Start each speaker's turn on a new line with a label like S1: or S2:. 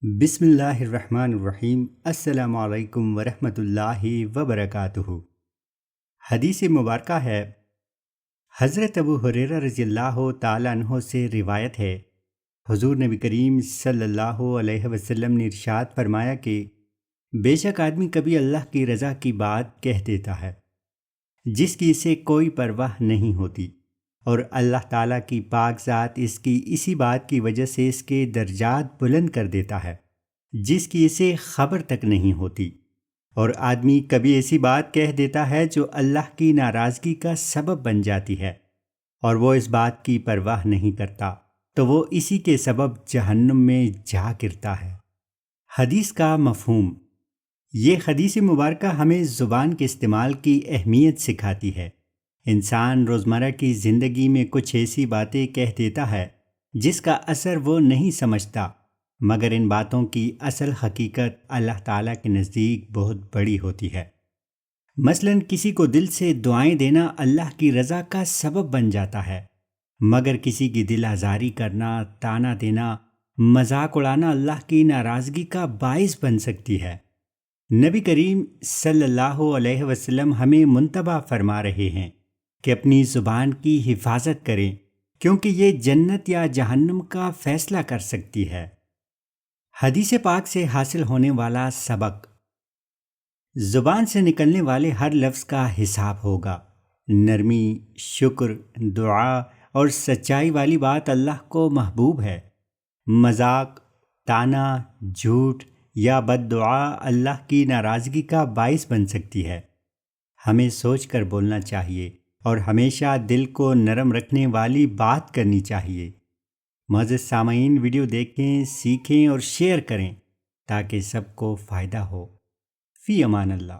S1: بسم اللہ الرحمن الرحیم۔ السلام علیکم ورحمۃ اللہ وبرکاتہ۔ حدیث مبارکہ ہے، حضرت ابو ہریرہ رضی اللہ تعالیٰ عنہ سے روایت ہے، حضور نبی کریم صلی اللہ علیہ وسلم نے ارشاد فرمایا کہ بے شک آدمی کبھی اللہ کی رضا کی بات کہہ دیتا ہے جس کی اسے کوئی پرواہ نہیں ہوتی، اور اللہ تعالیٰ کی پاک ذات اس کی اسی بات کی وجہ سے اس کے درجات بلند کر دیتا ہے جس کی اسے خبر تک نہیں ہوتی۔ اور آدمی کبھی ایسی بات کہہ دیتا ہے جو اللہ کی ناراضگی کا سبب بن جاتی ہے، اور وہ اس بات کی پرواہ نہیں کرتا تو وہ اسی کے سبب جہنم میں جا گرتا ہے۔ حدیث کا مفہوم۔ یہ حدیث مبارکہ ہمیں زبان کے استعمال کی اہمیت سکھاتی ہے۔ انسان روزمرہ کی زندگی میں کچھ ایسی باتیں کہہ دیتا ہے جس کا اثر وہ نہیں سمجھتا، مگر ان باتوں کی اصل حقیقت اللہ تعالیٰ کے نزدیک بہت بڑی ہوتی ہے۔ مثلاً کسی کو دل سے دعائیں دینا اللہ کی رضا کا سبب بن جاتا ہے، مگر کسی کی دل آزاری کرنا، طعنہ دینا، مذاق اڑانا اللہ کی ناراضگی کا باعث بن سکتی ہے۔ نبی کریم صلی اللہ علیہ وسلم ہمیں منتبہ فرما رہے ہیں کہ اپنی زبان کی حفاظت کریں، کیونکہ یہ جنت یا جہنم کا فیصلہ کر سکتی ہے۔ حدیث پاک سے حاصل ہونے والا سبق۔ زبان سے نکلنے والے ہر لفظ کا حساب ہوگا۔ نرمی، شکر، دعا اور سچائی والی بات اللہ کو محبوب ہے۔ مذاق، طعنہ، جھوٹ یا بد دعا اللہ کی ناراضگی کا باعث بن سکتی ہے۔ ہمیں سوچ کر بولنا چاہیے اور ہمیشہ دل کو نرم رکھنے والی بات کرنی چاہیے۔ معزز سامعین، ویڈیو دیکھیں، سیکھیں اور شیئر کریں تاکہ سب کو فائدہ ہو۔ فی امان اللہ۔